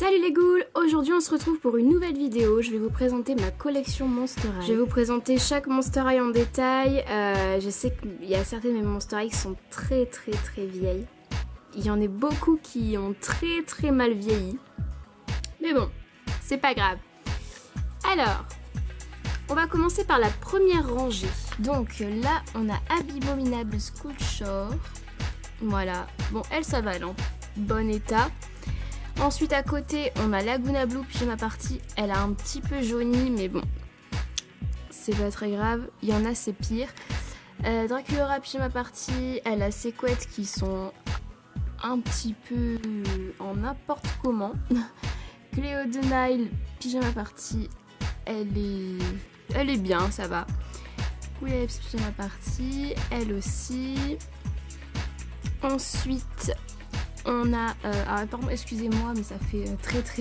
Salut les ghouls, aujourd'hui on se retrouve pour une nouvelle vidéo. Je vais vous présenter ma collection Monster High. Je vais vous présenter chaque Monster High en détail. Je sais qu'il y a certaines de mes Monster High qui sont très vieilles. Il y en a beaucoup qui ont très mal vieilli. Mais bon, c'est pas grave. Alors, on va commencer par la première rangée. Donc là, on a Abominable Sculpture. Voilà, bon elle ça va, elle est en bon état. Ensuite à côté on a Laguna Blue Pyjama Party, elle a un petit peu jauni mais bon c'est pas très grave, il y en a c'est pire. Draculaura Pyjama Party, elle a ses couettes qui sont un petit peu en n'importe comment. Cléo de Nile Pyjama Party, elle est bien, ça va. Williams Pyjama Party, elle aussi. Ensuite on a, pardon, excusez-moi, mais ça fait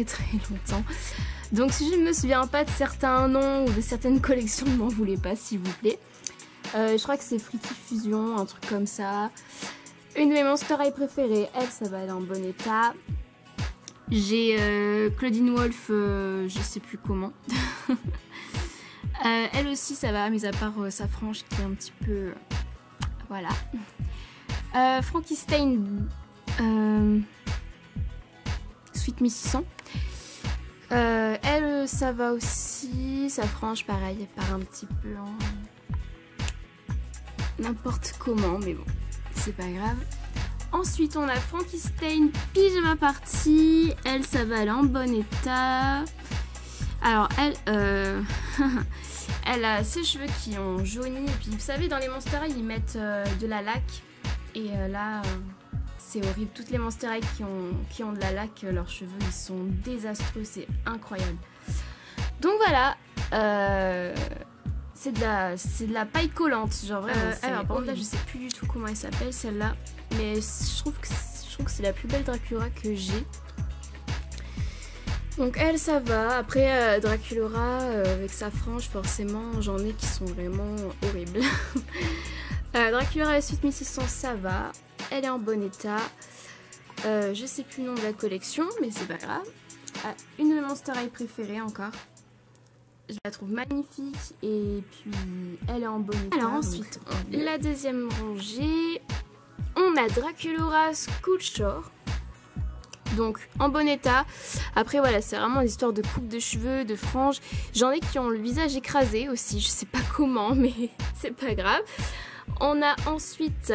très longtemps. Donc si je ne me souviens pas de certains noms ou de certaines collections, ne m'en voulez pas s'il vous plaît. Je crois que c'est Freaky Fusion, un truc comme ça. Une de mes Monster High préférées, elle, ça va, elle est en bon état. J'ai Claudine Wolf, je sais plus comment. Elle aussi, ça va, mis à part sa frange qui est un petit peu... voilà. Frankenstein... Sweet 1600. Elle ça va aussi, sa frange pareil, elle part un petit peu en n'importe comment mais bon c'est pas grave. Ensuite on a Frankenstein Pyjama Party, elle ça va, elle est en bon état. Alors elle elle a ses cheveux qui ont jauni et puis vous savez dans les Monster High ils mettent de la laque et là c'est horrible, toutes les Monster High qui ont de la laque, leurs cheveux ils sont désastreux, c'est incroyable. Donc voilà, c'est de la paille collante, genre vraiment. Alors par contre là je sais plus du tout comment elle s'appelle celle-là, mais je trouve que c'est la plus belle Draculaura que j'ai. Donc elle ça va, après Draculaura avec sa frange forcément j'en ai qui sont vraiment horribles. Draculaura la suite 1600 ça va. Elle est en bon état. Je sais plus le nom de la collection, mais c'est pas grave. Une de mes Monster High préférées encore. Je la trouve magnifique et puis elle est en bon état. Alors ensuite, la deuxième rangée, on a Draculaura Sculpture. Donc en bon état. Après voilà, c'est vraiment des histoires de coupe de cheveux, de franges. J'en ai qui ont le visage écrasé aussi. Je sais pas comment, mais c'est pas grave. On a ensuite...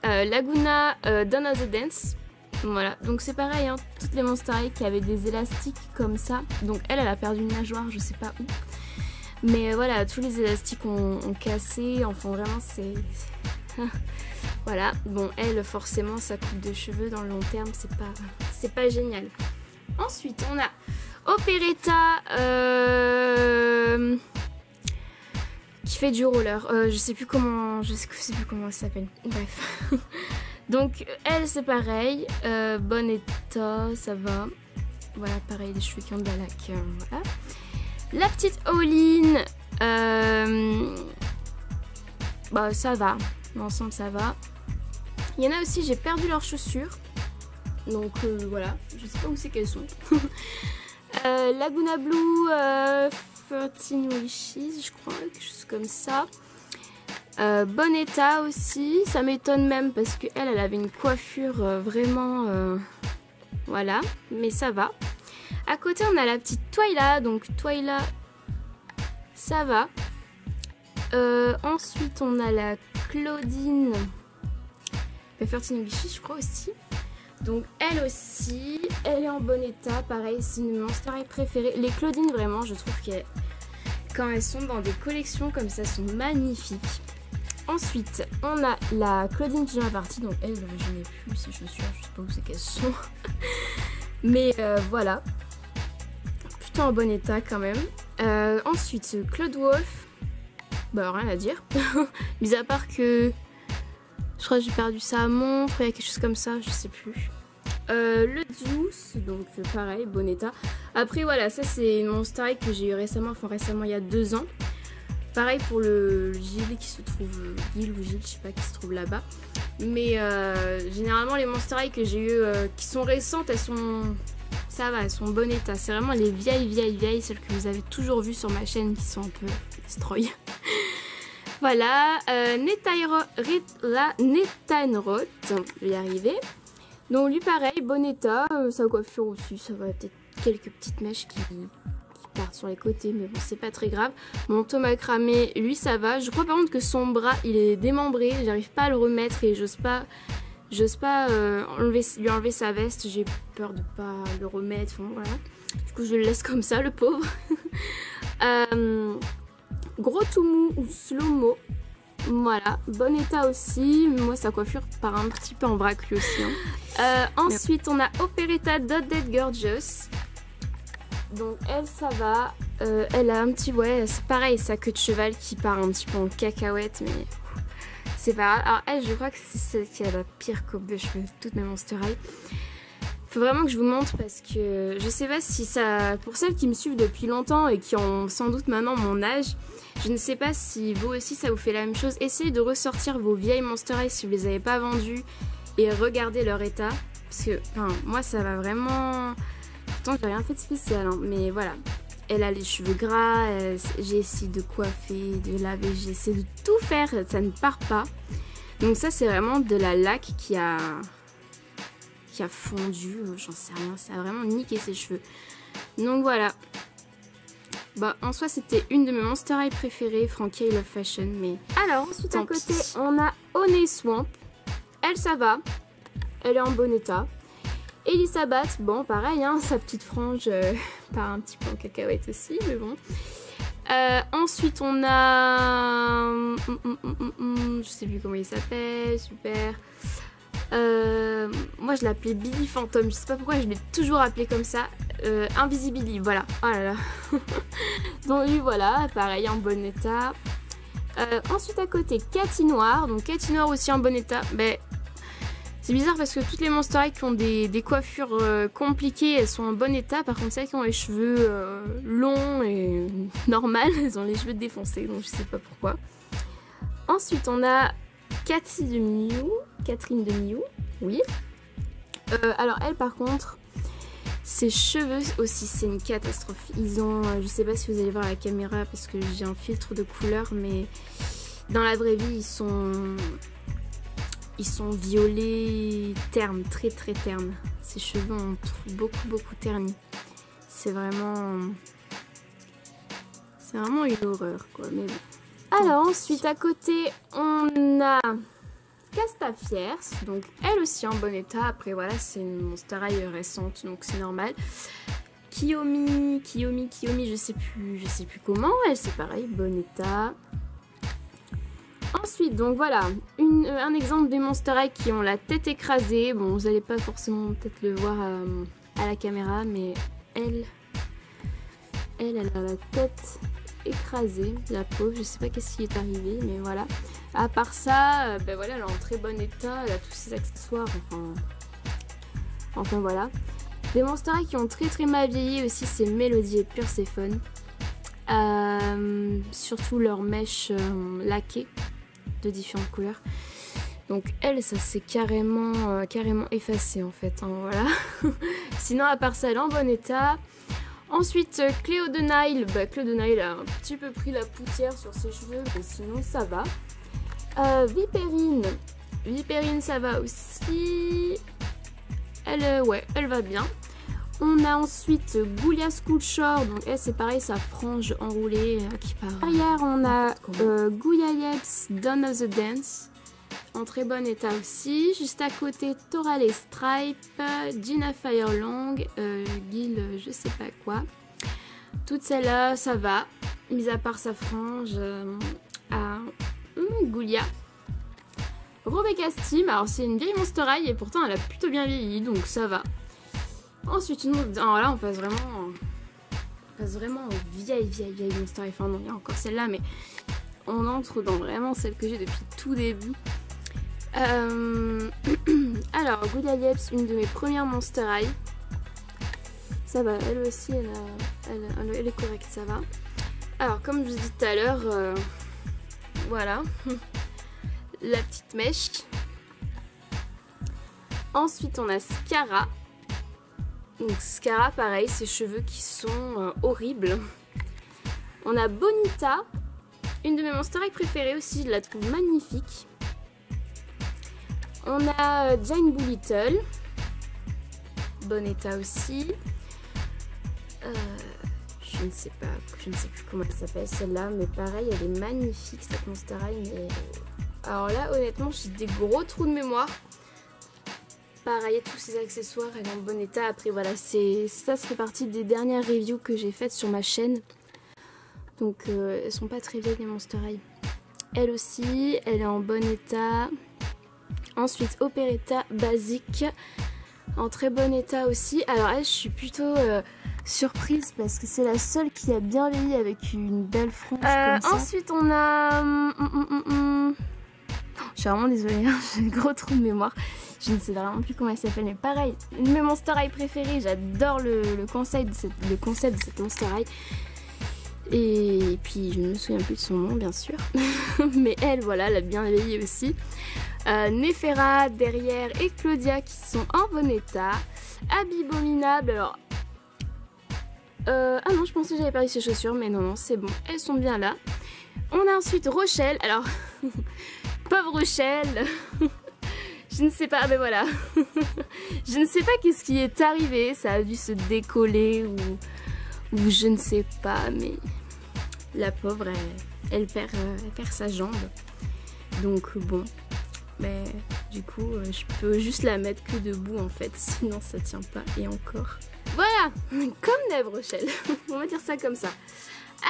Laguna Dawn of the Dance. Voilà, donc c'est pareil, hein, toutes les Monster High qui avaient des élastiques comme ça. Donc elle a perdu une nageoire, je sais pas où. Mais voilà, tous les élastiques ont cassé. Enfin vraiment c'est... voilà, bon elle forcément sa coupe de cheveux dans le long terme c'est pas génial. Ensuite on a Operetta qui fait du roller, je sais plus comment elle s'appelle, bref. Donc elle c'est pareil, bon état, ça va. Voilà, pareil, les cheveux qui ont de la laque, voilà. La petite Olin, bah ça va, l'ensemble ça va. Il y en a aussi, j'ai perdu leurs chaussures, donc voilà, je sais pas où c'est qu'elles sont. Laguna Blue, 13 Wishes, je crois, quelque chose comme ça. Bon état aussi, ça m'étonne même parce qu'elle avait une coiffure vraiment... voilà, mais ça va. À côté, on a la petite Twyla, donc Twyla, ça va. Ensuite, on a la Claudine, 13 Wishes, je crois aussi. Donc elle aussi, elle est en bon état, pareil, c'est une Monster High préférée. Les Claudine vraiment, je trouve que quand elles sont dans des collections comme ça, sont magnifiques. Ensuite, on a la Claudine Pyjama Party, donc elle, je n'ai plus ces chaussures, je sais pas où c'est qu'elles sont. Mais voilà, plutôt en bon état quand même. Ensuite, Claude Wolf, bah rien à dire, mis à part que... je crois que j'ai perdu sa montre, il y a quelque chose comme ça, je sais plus. Le Juice, donc pareil, bon état. Après voilà, ça c'est une Monster High que j'ai eu récemment, enfin récemment il y a 2 ans. Pareil pour le Gilles qui se trouve, Gilles ou Gilles, je sais pas, qui se trouve là-bas. Mais généralement les Monster High que j'ai eu qui sont récentes, elles sont ça va, elles sont en bon état. C'est vraiment les vieilles, celles que vous avez toujours vues sur ma chaîne qui sont un peu destroy. Voilà, Netanroth, je vais y arriver. Donc lui pareil, bon état, sa coiffure aussi, ça va peut-être quelques petites mèches qui partent sur les côtés, mais bon c'est pas très grave. Mon Thomas cramé, lui ça va. Je crois par contre que son bras il est démembré, j'arrive pas à le remettre et j'ose pas lui enlever sa veste, j'ai peur de pas le remettre, enfin, voilà. Du coup je le laisse comme ça le pauvre. Gros tout mou ou slow-mo, voilà, bon état aussi. Moi sa coiffure part un petit peu en vrac lui aussi hein. Ensuite on a Operetta Dead Gorgeous. Donc elle ça va, elle a un petit, ouais c'est pareil, sa queue de cheval qui part un petit peu en cacahuète, mais c'est pas grave. Alors elle je crois que c'est celle qui a la pire coupe de cheveux de toutes mes Monster High. Faut vraiment que je vous montre parce que je sais pas si ça, pour celles qui me suivent depuis longtemps et qui ont sans doute maintenant mon âge, je ne sais pas si vous aussi ça vous fait la même chose. Essayez de ressortir vos vieilles Monster High si vous les avez pas vendues et regardez leur état. Parce que enfin, moi ça va vraiment... Pourtant j'ai rien fait de spécial hein, mais voilà. Elle a les cheveux gras, j'ai essayé de coiffer, de laver, j'ai essayé de tout faire, ça ne part pas. Donc ça c'est vraiment de la laque qui a fondu, j'en sais rien, ça a vraiment niqué ses cheveux. Donc voilà. Bah en soi c'était une de mes Monster High préférées, Frankie I Love Fashion, mais... Alors ensuite à côté on a Honey Swamp. Elle ça va, elle est en bon état. Elisabeth, bon pareil hein, sa petite frange part un petit peu en cacahuète aussi, mais bon. Ensuite on a... je sais plus comment il s'appelle, super. Moi je l'appelais Billy Phantom, je sais pas pourquoi je l'ai toujours appelé comme ça. Invisibility, voilà. Oh là là. Donc lui voilà, pareil en bon état. Ensuite à côté Cathy Noir, donc Cathy Noir aussi en bon état. Mais c'est bizarre parce que toutes les Monster High qui ont des coiffures compliquées, elles sont en bon état. Par contre celles qui ont les cheveux longs et normales, elles ont les cheveux défoncés, donc je sais pas pourquoi. Ensuite on a Catherine de Mew, oui. Alors elle par contre, ses cheveux aussi c'est une catastrophe. Ils ont, je sais pas si vous allez voir la caméra parce que j'ai un filtre de couleur, mais dans la vraie vie ils sont violets ternes, très ternes. Ses cheveux ont beaucoup terni. C'est vraiment une horreur quoi, mais bon. Alors ensuite à côté on a Castafiers, donc elle aussi en bon état. Après voilà c'est une Monster High récente donc c'est normal. Kiyomi, je sais plus comment, elle c'est pareil, bon état. Ensuite donc voilà un exemple des Monster High qui ont la tête écrasée. Bon vous n'allez pas forcément peut-être le voir à la caméra, mais elle a la tête écrasée, la pauvre, je sais pas qu'est-ce qui est arrivé, mais voilà. À part ça, ben voilà, elle est en très bon état, elle a tous ses accessoires, enfin voilà. Des Monster High qui ont très mal vieilli aussi, c'est Melody et Perséphone. Surtout leurs mèches laquées de différentes couleurs. Donc elle, ça s'est carrément effacé en fait, hein, voilà. Sinon à part ça, elle est en bon état. Ensuite, Cléo de Nile. Bah, Cléo de Nile a un petit peu pris la poussière sur ses cheveux, mais sinon ça va. Vipérine, ça va aussi. Elle va bien. On a ensuite Goulia Schoolshore. Donc elle, c'est pareil, sa frange enroulée qui part. Derrière, on a Gouya Yeps, Dawn of the Dance. En très bon état aussi. Juste à côté, Tora les Stripes, Gina Firelong, Gil je sais pas quoi. Toutes celles-là, ça va. Mis à part sa frange à Goulia. Rebecca Steam, alors c'est une vieille Monster High et pourtant elle a plutôt bien vieilli, donc ça va. Ensuite, alors là on passe vraiment aux vieilles Monster High. Enfin non, il y a encore celle-là, mais on entre dans vraiment celle que j'ai depuis tout début. Alors, Goulia Yeps, une de mes premières Monster High. Ça va, elle aussi, elle est correcte, ça va. Alors, comme je vous ai dit tout à l'heure, voilà, la petite mèche. Ensuite, on a Scara. Donc Scara, pareil, ses cheveux qui sont horribles. On a Bonita, une de mes Monster High préférées aussi, je la trouve magnifique. On a Jane Boolittle, bon état aussi. Je ne sais plus comment elle s'appelle celle-là, mais pareil, elle est magnifique cette Monster High. Mais... alors là, honnêtement, j'ai des gros trous de mémoire. Pareil, tous ces accessoires, elle est en bon état. Après, voilà, ça fait partie des dernières reviews que j'ai faites sur ma chaîne. Donc, elles sont pas très vieilles, les Monster High. Elle aussi, elle est en bon état. Ensuite, Operetta basique, en très bon état aussi. Alors elle, je suis plutôt surprise parce que c'est la seule qui a bien vieilli avec une belle frange comme ça. Ensuite, on a... Je suis vraiment désolée, hein, j'ai un gros trou de mémoire. Je ne sais vraiment plus comment elle s'appelle, mais pareil, une de mes Monster High préférées. J'adore le concept de cette Monster High. Et puis, je ne me souviens plus de son nom, bien sûr. Mais elle, voilà, elle a bien vieilli aussi. Nefera derrière et Claudia qui sont en bon état. Abominable, alors... ah non, je pensais que j'avais perdu ses chaussures, mais non, c'est bon, elles sont bien là. On a ensuite Rochelle, alors... pauvre Rochelle. Je ne sais pas, mais voilà. Je ne sais pas qu'est-ce qui est arrivé, ça a dû se décoller ou je ne sais pas, mais... la pauvre, elle perd sa jambe. Donc bon... mais du coup, je peux juste la mettre que debout en fait, sinon ça tient pas et encore. Voilà, comme d'hab Rochelle, on va dire ça comme ça.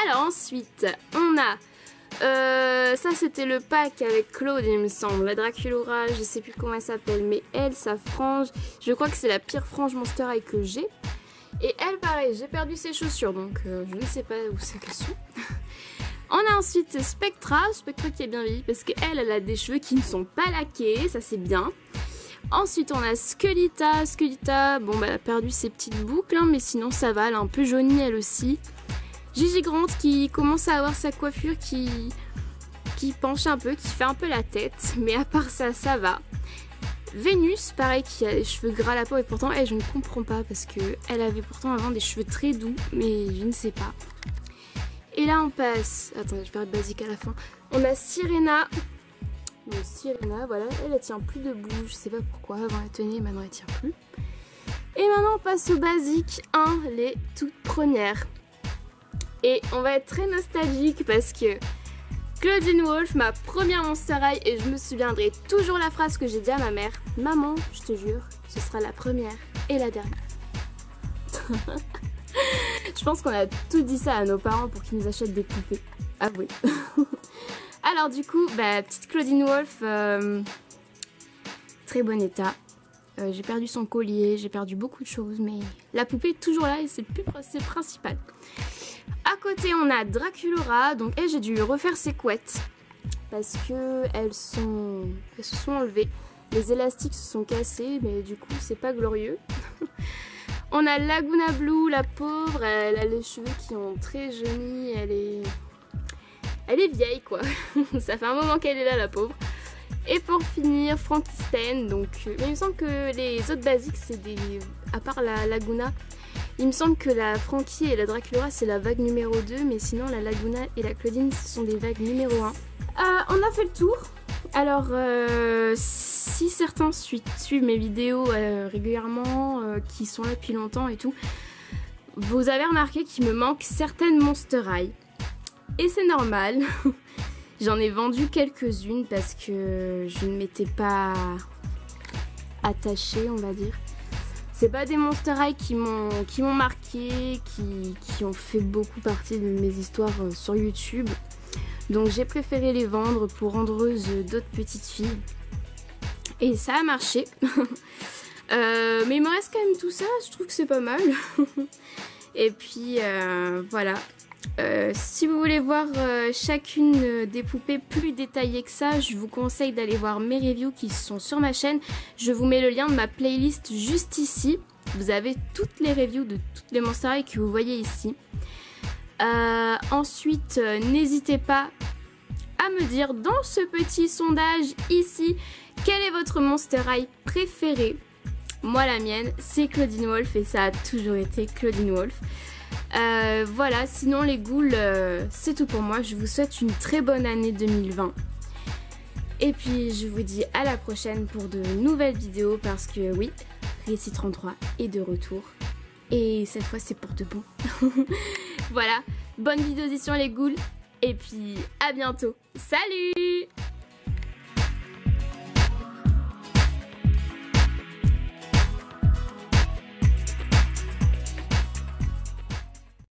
Alors ensuite, on a, ça c'était le pack avec Claude il me semble, la Draculaura, je sais plus comment elle s'appelle, mais elle, sa frange, je crois que c'est la pire frange Monster High que j'ai. Et elle pareil, j'ai perdu ses chaussures, donc je ne sais pas où c'est qu'elles sont. On a ensuite Spectra qui est bien vieillie parce qu'elle, elle a des cheveux qui ne sont pas laqués, ça c'est bien. Ensuite on a Skelita, bon bah elle a perdu ses petites boucles, hein, mais sinon ça va, elle est un peu jaunie elle aussi. Gigi Grant qui commence à avoir sa coiffure qui penche un peu, qui fait un peu la tête, mais à part ça, ça va. Vénus, pareil, qui a les cheveux gras à la peau et pourtant elle, je ne comprends pas parce qu'elle avait pourtant avant des cheveux très doux, mais je ne sais pas. Et là on passe, attendez, je vais faire le basique à la fin. On a Sirena. Donc Sirena, voilà, elle tient plus debout, je sais pas pourquoi, avant elle tenait, maintenant elle tient plus. Et maintenant on passe au basique 1, les toutes premières. Et on va être très nostalgique parce que Claudine Wolf, ma première Monster High, et je me souviendrai toujours la phrase que j'ai dit à ma mère. Maman, je te jure, ce sera la première et la dernière. Je pense qu'on a tout dit ça à nos parents pour qu'ils nous achètent des poupées. Ah oui. Alors du coup, bah, petite Claudine Wolf, très bon état. J'ai perdu son collier, j'ai perdu beaucoup de choses, mais la poupée est toujours là et c'est le principal. À côté, on a Draculaura, donc elle, j'ai dû refaire ses couettes parce que elles se sont enlevées. Les élastiques se sont cassés, mais du coup, c'est pas glorieux. On a Laguna Blue, la pauvre, elle a les cheveux qui ont très jauni, elle est vieille quoi. Ça fait un moment qu'elle est là, la pauvre. Et pour finir, Frankenstein, donc mais il me semble que les autres basiques c'est des, à part la Laguna, il me semble que la Frankie et la Draculaura c'est la vague numéro 2, mais sinon la Laguna et la Claudine ce sont des vagues numéro 1. On a fait le tour. Alors si certains suivent mes vidéos régulièrement, qui sont là depuis longtemps et tout, vous avez remarqué qu'il me manque certaines Monster High. Et c'est normal. J'en ai vendu quelques-unes parce que je ne m'étais pas attachée, on va dire. C'est pas des Monster High qui m'ont marqué, qui ont fait beaucoup partie de mes histoires sur YouTube. Donc j'ai préféré les vendre pour rendre heureuses d'autres petites filles. Et ça a marché. Mais il me reste quand même tout ça, je trouve que c'est pas mal. Et puis voilà. Si vous voulez voir chacune des poupées plus détaillées que ça, je vous conseille d'aller voir mes reviews qui sont sur ma chaîne. Je vous mets le lien de ma playlist juste ici. Vous avez toutes les reviews de toutes les Monster High que vous voyez ici. Ensuite, n'hésitez pas à me dire dans ce petit sondage ici quel est votre Monster High préféré. Moi la mienne c'est Claudine Wolf et ça a toujours été Claudine Wolf. Voilà, sinon les ghouls, c'est tout pour moi. Je vous souhaite une très bonne année 2020. Et puis je vous dis à la prochaine pour de nouvelles vidéos parce que oui, Récit 33 est de retour. Et cette fois c'est pour de bon. Voilà, bonne vidéo audition les ghouls. Et puis à bientôt. Salut!